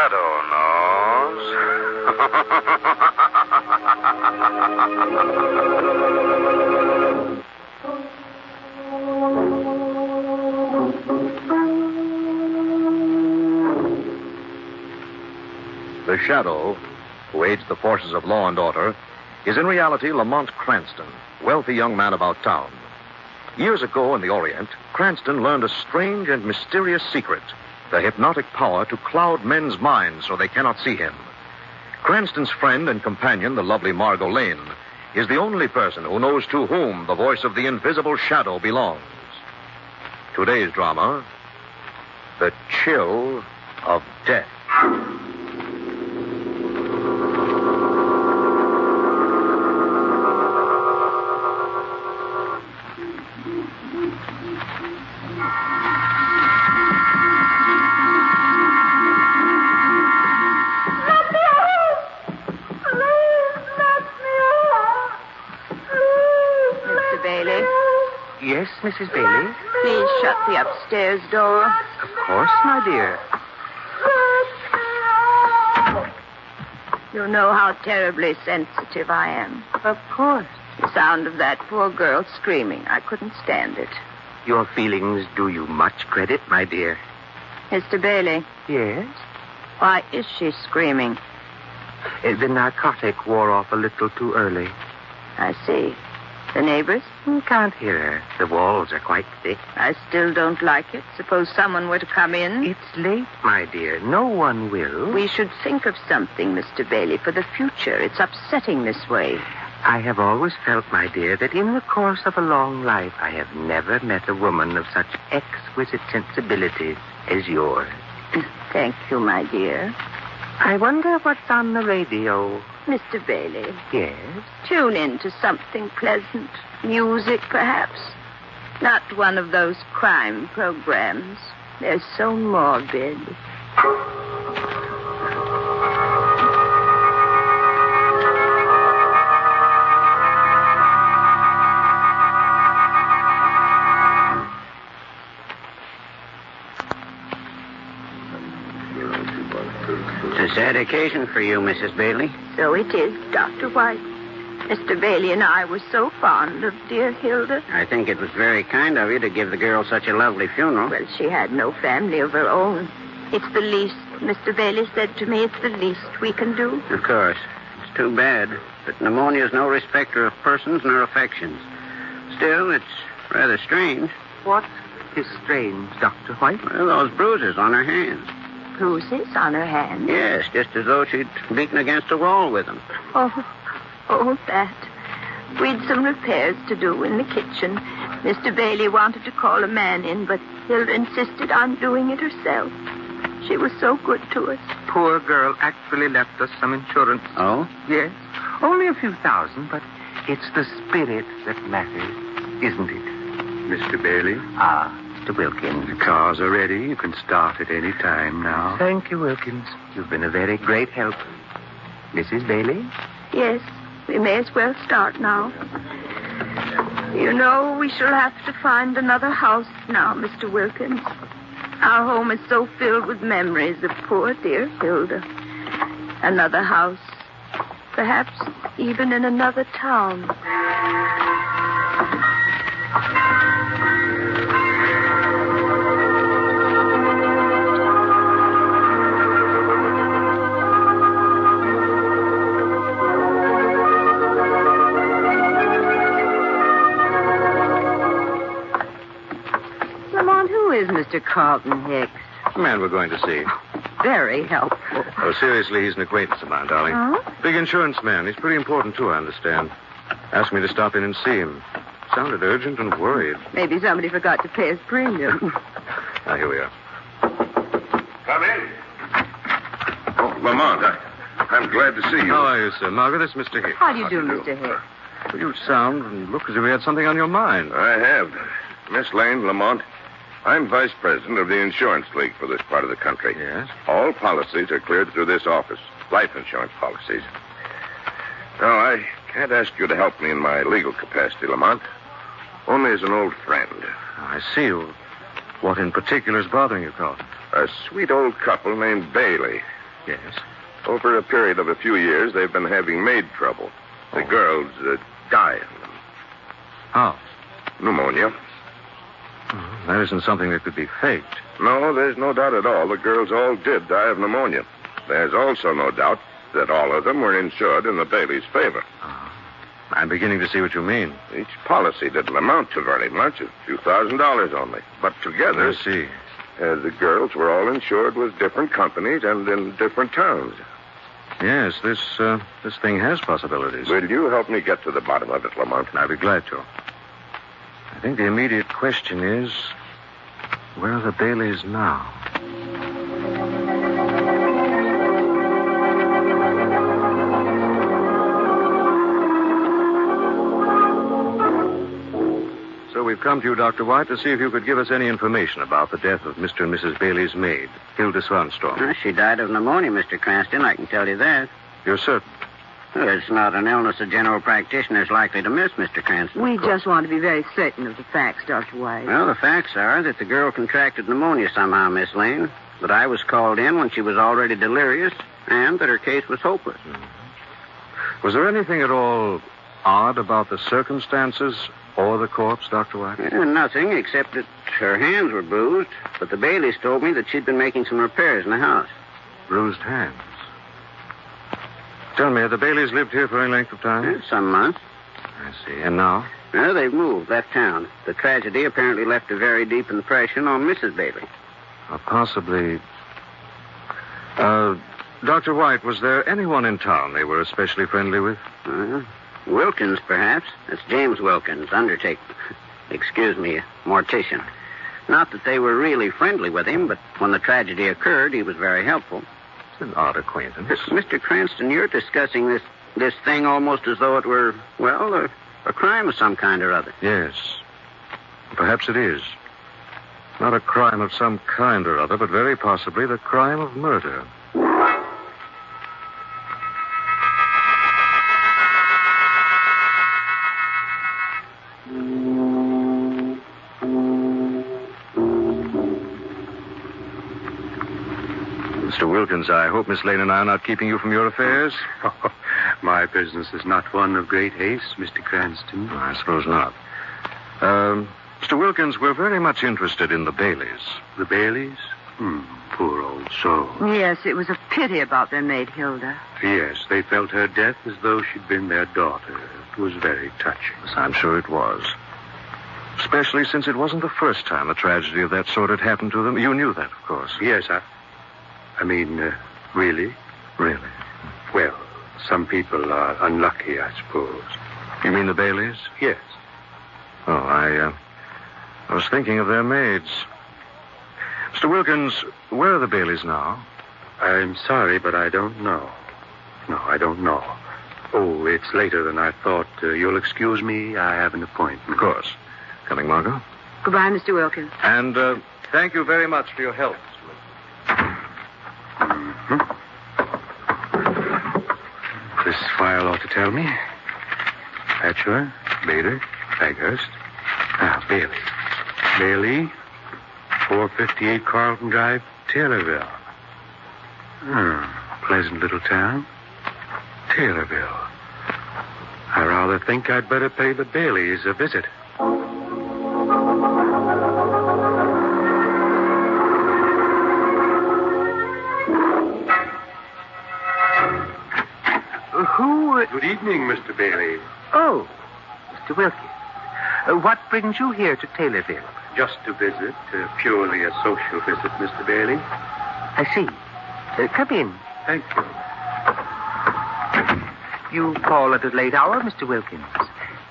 shadow knows. The Shadow, who aids the forces of law and order, is in reality Lamont Cranston, wealthy young man about town. Years ago in the Orient, Cranston learned a strange and mysterious secret, the hypnotic power to cloud men's minds so they cannot see him. Cranston's friend and companion, the lovely Margot Lane, is the only person who knows to whom the voice of the invisible shadow belongs. Today's drama, The Chill of Death. Yes, Mrs. Bailey? Please shut the upstairs door. Of course, my dear. You know how terribly sensitive I am. Of course. The sound of that poor girl screaming, I couldn't stand it. Your feelings do you much credit, my dear. Mr. Bailey. Yes? Why is she screaming? The narcotic wore off a little too early. I see. The neighbors? You can't hear her. The walls are quite thick. I still don't like it. Suppose someone were to come in. It's late, my dear. No one will. We should think of something, Mr. Bailey, for the future. It's upsetting this way. I have always felt, my dear, that in the course of a long life, I have never met a woman of such exquisite sensibility as yours. Thank you, my dear. I wonder what's on the radio. Mr. Bailey. Yes? Tune in to something pleasant. Music, perhaps. Not one of those crime programs. They're so morbid. It's a sad occasion for you, Mrs. Bailey. So it is, Dr. White. Mr. Bailey and I were so fond of dear Hilda. I think it was very kind of you to give the girl such a lovely funeral. Well, she had no family of her own. It's the least, Mr. Bailey said to me, it's the least we can do. Of course. It's too bad. But pneumonia's no respecter of persons nor affections. Still, it's rather strange. What is strange, Dr. White? Well, those bruises on her hands. Bruises on her hands? Yes, just as though she'd beaten against a wall with them. Oh, that. We'd some repairs to do in the kitchen. Mr. Bailey wanted to call a man in, but Hilda insisted on doing it herself. She was so good to us. Poor girl actually left us some insurance. Oh? Yes. Only a few thousand, but it's the spirit that matters, isn't it? Mr. Bailey? Ah, Mr. Wilkins. The cars are ready. You can start at any time now. Thank you, Wilkins. You've been a very great help. Mrs. Bailey? Yes, we may as well start now. You know, we shall have to find another house now, Mr. Wilkins. Our home is so filled with memories of poor dear Hilda. Another house. Perhaps even in another town. Is Mr. Carlton Hicks? The man we're going to see. Very helpful. Oh, seriously, he's an acquaintance of mine, darling. Huh? Big insurance man. He's pretty important, too, I understand. Asked me to stop in and see him. Sounded urgent and worried. Maybe somebody forgot to pay his premium. Now, here we are. Come in. Oh, Lamont, I'm glad to see you. How are you, sir? Margaret, this is Mr. Hicks. How do you do, Mr. Hicks? Well, you sound and look as if you had something on your mind. I have. Miss Lane, Lamont, I'm vice president of the insurance league for this part of the country. Yes? All policies are cleared through this office. Life insurance policies. No, I can't ask you to help me in my legal capacity, Lamont. Only as an old friend. I see. What in particular is bothering you, Carl? A sweet old couple named Bailey. Yes. Over a period of a few years, they've been having maid trouble. The girls die of them. How? Pneumonia. That isn't something that could be faked. No, there's no doubt at all. The girls all did die of pneumonia. There's also no doubt that all of them were insured in the Bailey's favor. I'm beginning to see what you mean. Each policy didn't amount to very much, a few $1,000s only. But together, I see. The girls were all insured with different companies and in different towns. Yes, this thing has possibilities. Will you help me get to the bottom of it, Lamont? I'll be glad to. I think the immediate question is, where are the Baileys now? So we've come to you, Dr. White, to see if you could give us any information about the death of Mr. and Mrs. Bailey's maid, Hilda Swanstorm. She died of pneumonia, Mr. Cranston, I can tell you that. You're certain? Well, it's not an illness a general practitioner's likely to miss, Mr. Cranston. We just want to be very certain of the facts, Dr. White. Well, the facts are that the girl contracted pneumonia somehow, Miss Lane, that I was called in when she was already delirious, and that her case was hopeless. Was there anything at all odd about the circumstances or the corpse, Dr. White? Nothing, except that her hands were bruised, but the Baileys told me that she'd been making some repairs in the house. Bruised hands. Tell me, have the Baileys lived here for any length of time? Some months. I see. And now? Well, they've moved, left town. The tragedy apparently left a very deep impression on Mrs. Bailey. Possibly. Dr. White, was there anyone in town they were especially friendly with? Wilkins, perhaps. That's James Wilkins, undertaker. Excuse me, mortician. Not that they were really friendly with him, but when the tragedy occurred, he was very helpful. It's an odd acquaintance. Mr. Cranston, you're discussing this thing almost as though it were, well, a crime of some kind or other. Yes. Perhaps it is. Not a crime of some kind or other, but very possibly the crime of murder. Mr. Wilkins, I hope Miss Lane and I are not keeping you from your affairs. My business is not one of great haste, Mr. Cranston. I suppose not. Mr. Wilkins, we're very much interested in the Baileys. The Baileys? Poor old soul. Yes, it was a pity about their maid, Hilda. Yes, they felt her death as though she'd been their daughter. It was very touching. Yes, I'm sure it was. Especially since it wasn't the first time a tragedy of that sort had happened to them. You knew that, of course. Yes, I mean, really? Really? Well, some people are unlucky, I suppose. You mean the Baileys? Yes. Oh, I was thinking of their maids. Mr. Wilkins, where are the Baileys now? I'm sorry, but I don't know. No, I don't know. Oh, it's later than I thought. You'll excuse me. I have an appointment. Of course. Coming, Margot? Goodbye, Mr. Wilkins. And thank you very much for your help, Mr. Wilkins. This file ought to tell me. Batchelor, Bader, Baghurst. Bailey. Bailey, 458 Carlton Drive, Taylorville. Pleasant little town. Taylorville. I rather think I'd better pay the Baileys a visit. Good evening, Mr. Bailey. Oh, Mr. Wilkins. What brings you here to Taylorville? Just a visit, purely a social visit, Mr. Bailey. I see. Come in. Thank you. You call at a late hour, Mr. Wilkins.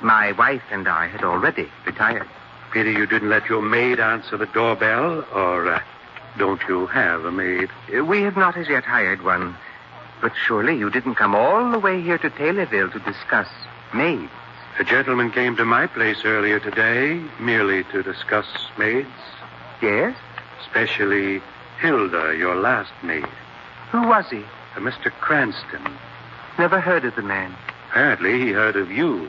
My wife and I had already retired. Pity you didn't let your maid answer the doorbell, or don't you have a maid? We have not as yet hired one. But surely you didn't come all the way here to Taylorville to discuss maids. A gentleman came to my place earlier today, merely to discuss maids. Yes? Especially Hilda, your last maid. Who was he? Mr. Cranston. Never heard of the man. Apparently he heard of you.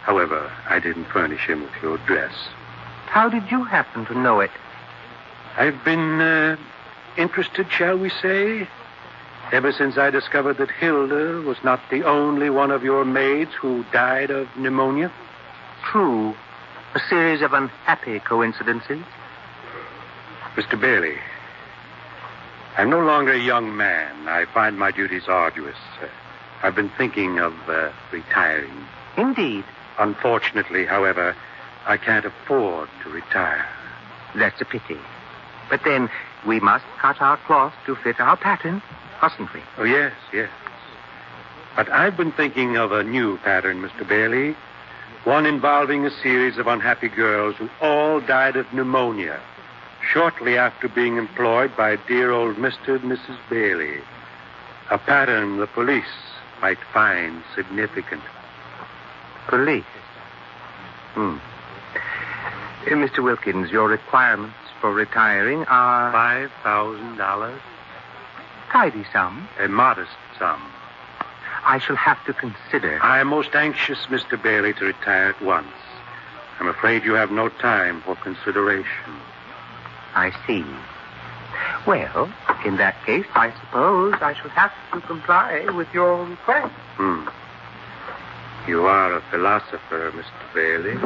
However, I didn't furnish him with your address. How did you happen to know it? I've been interested, shall we say, Ever since I discovered that Hilda was not the only one of your maids who died of pneumonia? True. A series of unhappy coincidences. Mr. Bailey, I'm no longer a young man. I find my duties arduous. I've been thinking of retiring. Indeed. Unfortunately, however, I can't afford to retire. That's a pity. But then, we must cut our cloth to fit our pattern, mustn't we? Oh, yes. But I've been thinking of a new pattern, Mr. Bailey. One involving a series of unhappy girls who all died of pneumonia shortly after being employed by dear old Mr. and Mrs. Bailey. A pattern the police might find significant. Police? Mr. Wilkins, your requirements for retiring are... $5,000. Tidy sum. A modest sum. I shall have to consider. I am most anxious, Mr. Bailey, to retire at once. I'm afraid you have no time for consideration. I see. Well, in that case, I suppose I shall have to comply with your request. You are a philosopher, Mr. Bailey.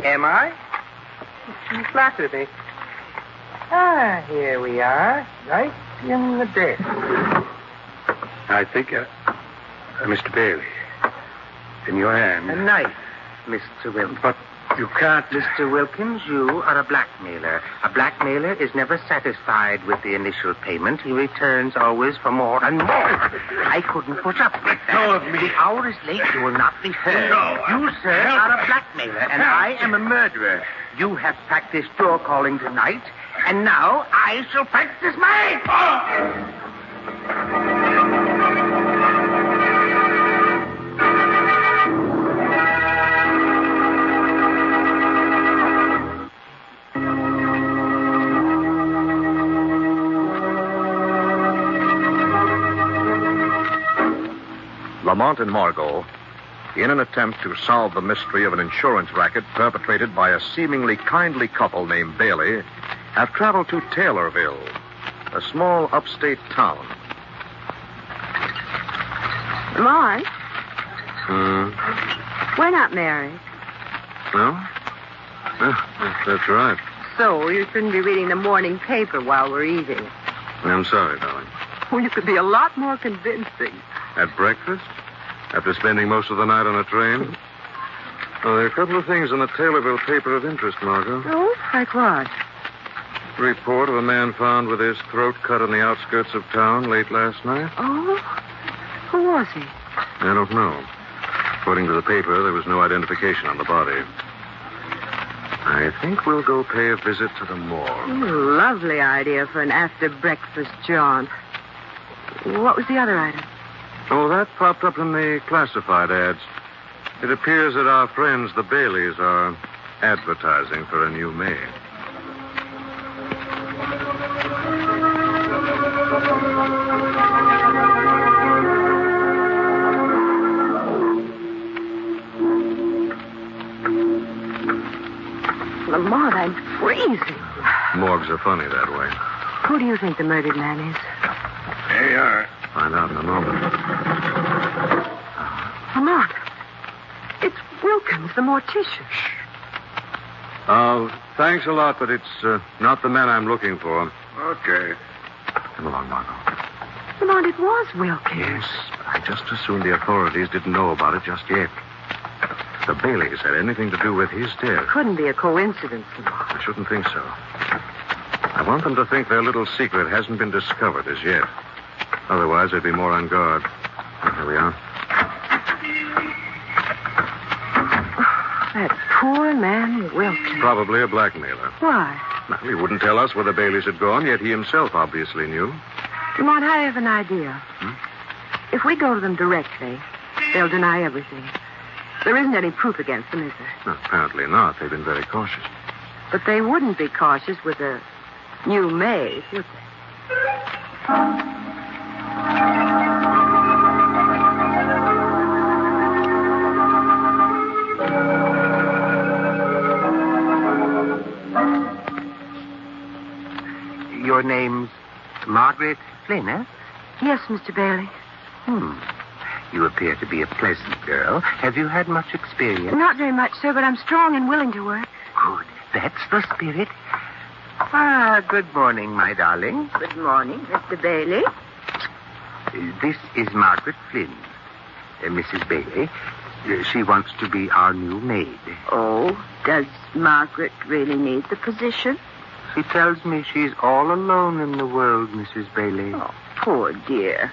Am I? You flatter me. Here we are, right in the desk. I think, Mr. Bailey, in your hand. A knife, Mr. Wilkins. But you can't... Mr. Wilkins, you are a blackmailer. A blackmailer is never satisfied with the initial payment. He returns always for more and more. I couldn't put up with that. Go of me. The hour is late. You will not be heard. No. You, sir, are a blackmailer, and I am a murderer. You have practiced your calling tonight, and now I shall practice mine. Lamont and Margot, in an attempt to solve the mystery of an insurance racket perpetrated by a seemingly kindly couple named Bailey, have traveled to Taylorville, a small upstate town. Lamont, we're not married. No? That's right. So you shouldn't be reading the morning paper while we're eating. I'm sorry, darling. Well, you could be a lot more convincing. At breakfast? After spending most of the night on a train? Oh, there are a couple of things in the Taylorville paper of interest, Margot. Oh, like what? Report of a man found with his throat cut on the outskirts of town late last night. Oh? Who was he? I don't know. According to the paper, there was no identification on the body. I think we'll go pay a visit to the morgue. Lovely idea for an after-breakfast jaunt. What was the other item? Oh, that popped up in the classified ads. It appears that our friends, the Baileys, are advertising for a new maid. Lamont, I'm freezing. Morgues are funny that way. Who do you think the murdered man is? There you are. Find out in a moment. Lamont, it's Wilkins, the mortician. Thanks a lot, but it's not the man I'm looking for. Okay. Come along, Margot. Lamont, it was Wilkins. Yes, but I just assumed the authorities didn't know about it just yet. The Baileys had anything to do with his death. Couldn't be a coincidence, Lamont. I shouldn't think so. I want them to think their little secret hasn't been discovered as yet. Otherwise, they'd be more on guard. Oh, here we are. That poor man, Wilkins. Probably a blackmailer. Why? Now, he wouldn't tell us where the Baileys had gone, yet he himself obviously knew. Lamont, I have an idea. If we go to them directly, they'll deny everything. There isn't any proof against them, is there? No, apparently not. They've been very cautious. But they wouldn't be cautious with a new maid, would they? Your name's Margaret Flynn, eh? Yes, Mr. Bailey. You appear to be a pleasant girl. Have you had much experience? Not very much, sir, but I'm strong and willing to work. Good. That's the spirit. Good morning, my darling. Good morning, Mr. Bailey. This is Margaret Flynn. Mrs. Bailey. She wants to be our new maid. Oh, does Margaret really need the position? She tells me she's all alone in the world, Mrs. Bailey. Oh, poor dear.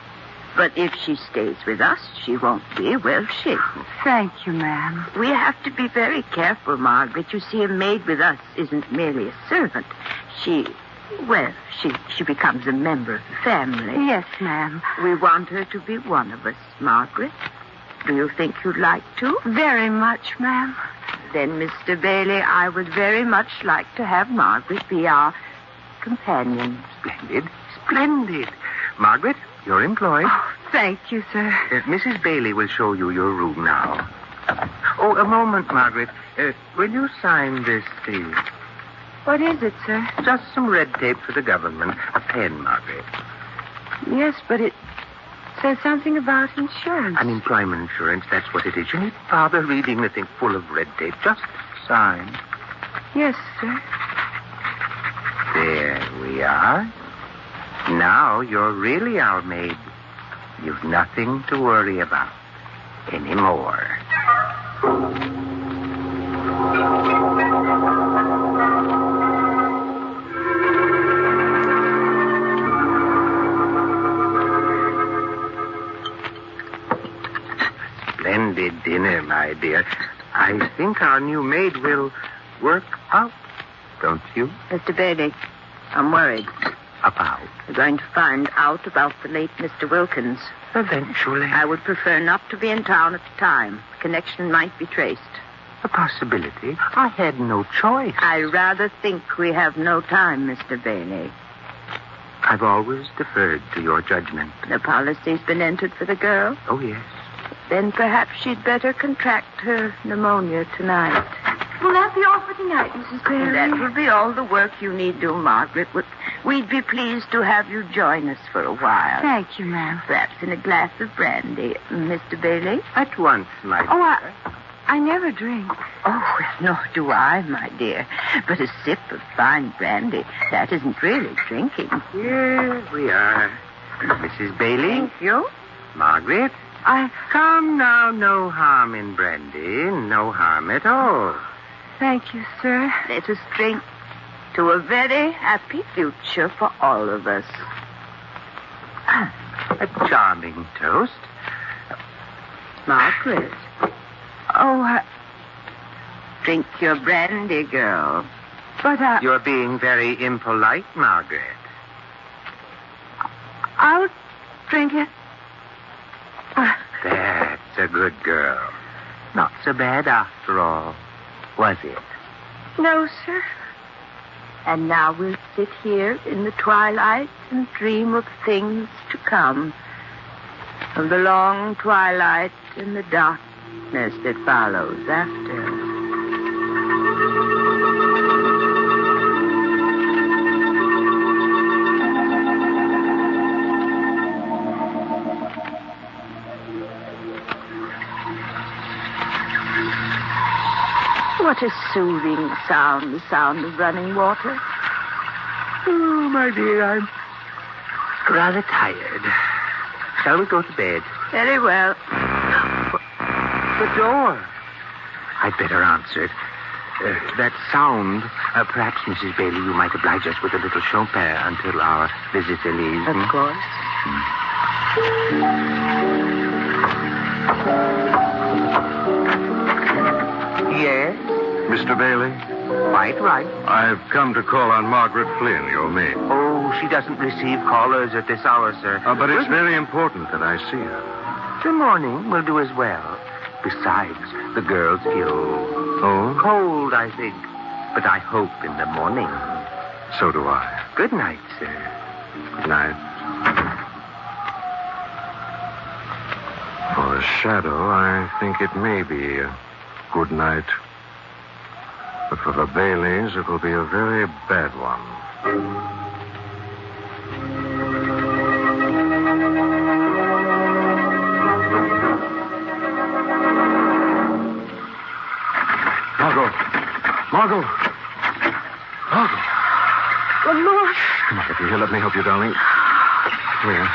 But if she stays with us, she won't be, will she? Thank you, ma'am. We have to be very careful, Margaret. You see, a maid with us isn't merely a servant. She becomes a member of the family. Yes, ma'am. We want her to be one of us, Margaret. Do you think you'd like to? Very much, ma'am. Then, Mr. Bailey, I would very much like to have Margaret be our companion. Splendid. Splendid. Margaret, you're employed. Oh, thank you, sir. Mrs. Bailey will show you your room now. Oh, a moment, Margaret. Will you sign this, please? What is it, sir? Just some red tape for the government. A pen, Margaret. Yes, but it says something about insurance. Unemployment insurance, that's what it is. You needn't bother reading the thing full of red tape. Just sign. Yes, sir. There we are. Now you're really our maid. You've nothing to worry about anymore. Splendid dinner, my dear. I think our new maid will work out, don't you? Mr. Bailey, I'm worried. About? We're going to find out about the late Mr. Wilkins. Eventually. I would prefer not to be in town at the time. The connection might be traced. A possibility. I had no choice. I rather think we have no time, Mr. Bailey. I've always deferred to your judgment. The policy's been entered for the girl. Oh, yes. Then perhaps she'd better contract her pneumonia tonight. Will that be all for tonight, Mrs. Bailey? That will be all the work you need do, Margaret. We'd be pleased to have you join us for a while. Thank you, ma'am. Perhaps in a glass of brandy, Mr. Bailey? At once, my dear. Oh, I never drink. Oh, well, nor do I, my dear. But a sip of fine brandy, that isn't really drinking. Here we are. Mrs. Bailey. Thank you. Margaret. Come now, no harm in brandy. No harm at all. Thank you, sir. Let us drink to a very happy future for all of us. A charming toast. Margaret. Oh, Drink your brandy, girl. but You're being very impolite, Margaret. I'll drink it. That's a good girl. Not so bad after all, was it? No, sir. And now we'll sit here in the twilight and dream of things to come. Of the long twilight and the darkness that follows after. What a soothing sound, the sound of running water. Oh, my dear, I'm rather tired. Shall we go to bed? Very well. The door. I'd better answer it. That sound, perhaps, Mrs. Bailey, you might oblige us with a little Chopin until our visitor leaves. Of course. Yes? Mr. Bailey, Quite right. I've come to call on Margaret Flynn, your maid. Oh, she doesn't receive callers at this hour, sir. But it's very important that I see her. The morning will do as well. Besides, the girl's ill. Oh? Cold, I think. But I hope in the morning. So do I. Good night, sir. Good night. For a shadow, I think it may be a good night. But for the Baileys, it will be a very bad one. Margot. Margot. Lamont. Come on, here. Let me help you, darling. Come here.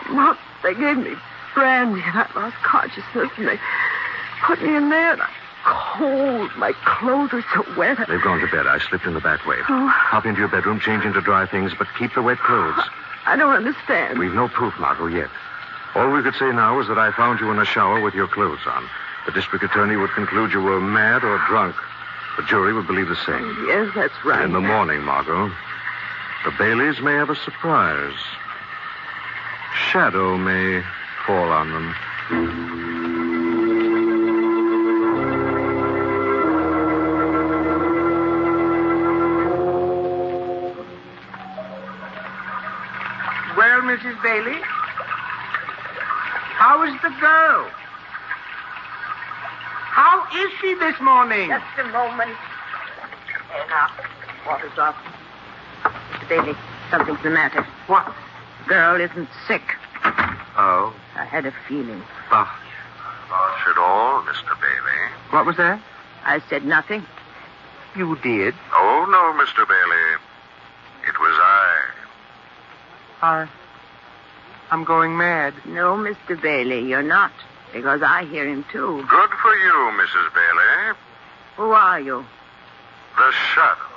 Lamont, they gave me brandy and I lost consciousness and they put me in there and I'm cold. My clothes are so wet. They've gone to bed. I slipped in the back way. Oh. Hop into your bedroom, change into dry things, but keep the wet clothes. I don't understand. We've no proof, Margot, yet. All we could say now is that I found you in a shower with your clothes on. The district attorney would conclude you were mad or drunk. The jury would believe the same. Yes, that's right. In the morning, Margot, the Baileys may have a surprise. Shadow may fall on them. Well, Mrs. Bailey, how is the girl? How is she this morning? Just a moment. There now. Water's off. Mr. Bailey, something's the matter. What? Girl isn't sick. Oh. I had a feeling. Oh. Not at all, Mr. Bailey. What was that? I said nothing. You did. Oh, no, Mr. Bailey. It was I. I'm going mad. No, Mr. Bailey, you're not. Because I hear him, too. Good for you, Mrs. Bailey. Who are you? The Shadow.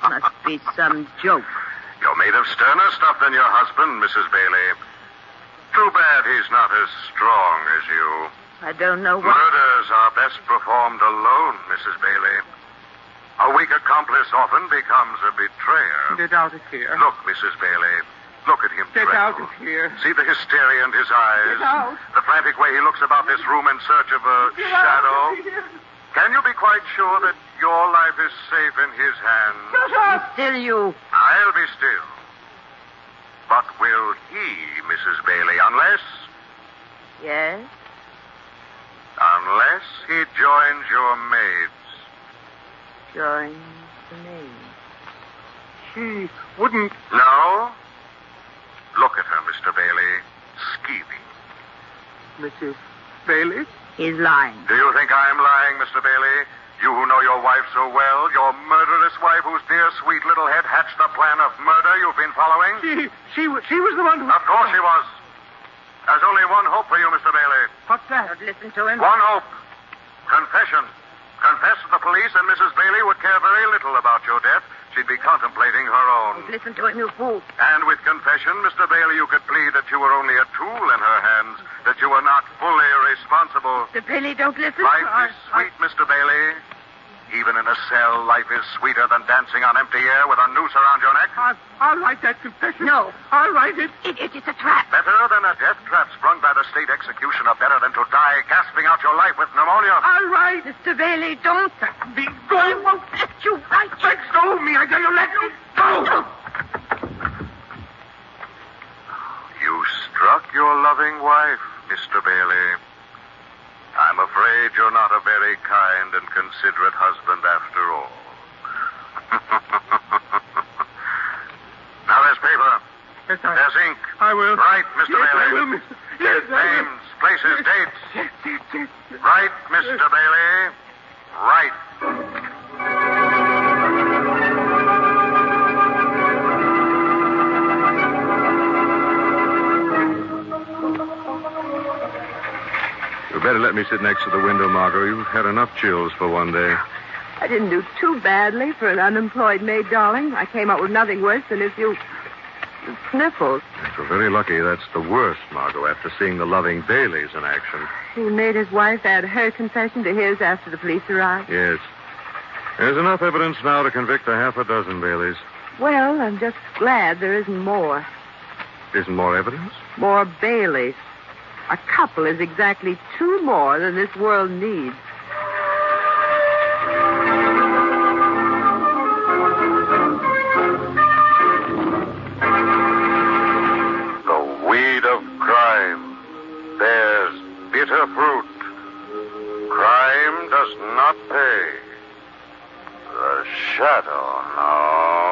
Must be some joke. You're made of sterner stuff than your husband, Mrs. Bailey. Too bad he's not as strong as you. I don't know what... Murders are best performed alone, Mrs. Bailey. A weak accomplice often becomes a betrayer. Get out of here. Look, Mrs. Bailey. Look at him. Get dreadful. out of here. See the hysteria in his eyes. Get out. The frantic way he looks about this room in search of a Get shadow. out of here. Can you be quite sure that your life is safe in his hands? Shut up. Still you. I'll be still. But will he, Mrs. Bailey, unless Yes? he joins your maids? Join the maid. She wouldn't. No? Look at her, Mr. Bailey. Scheming. Mrs. Bailey? He's lying. Do you think I'm lying, Mr. Bailey? You who know your wife so well, your murderous wife whose dear sweet little head hatched the plan of murder you've been following? She was the one who... Of course she was. There's only one hope for you, Mr. Bailey. What's that? Don't listen to him. One hope. Confession. Confess to the police and Mrs. Bailey would care very little about your death. She'd be contemplating her own. Don't listen to him, you fool. And with confession, Mr. Bailey, you could plead that you were only a tool in her hands, that you were not fully responsible. Mr. Bailey, don't listen. Life is sweet, Mr. Bailey. Even in a cell, life is sweeter than dancing on empty air with a noose around your neck. I'll write that confession. No. I'll write it. It's a trap. Better than a death trap sprung by the state executioner. Better than to die gasping out your life with pneumonia. I'll write. Mr. Bailey, don't. Be going. I won't let you write. Let go of me. I tell you, let me go. You struck your loving wife, Mr. Bailey. I'm afraid you're not a very kind and considerate husband after all. Now there's paper. Yes, There's ink. I will. Write, Mr. Yes, Bailey. I will, Mr. Yes, There's I will. names, places, dates. Yes. Write, Mr. Bailey. Write. You better let me sit next to the window, Margot. You've had enough chills for one day. I didn't do too badly for an unemployed maid, darling. I came up with nothing worse than a few sniffles. If you're very lucky, that's the worst, Margot, after seeing the loving Baileys in action. He made his wife add her confession to his after the police arrived. Yes. There's enough evidence now to convict a half a dozen Baileys. Well, I'm just glad there isn't more. Isn't more evidence? More Baileys. A couple is exactly two more than this world needs. The weed of crime bears bitter fruit. Crime does not pay. The shadow, no.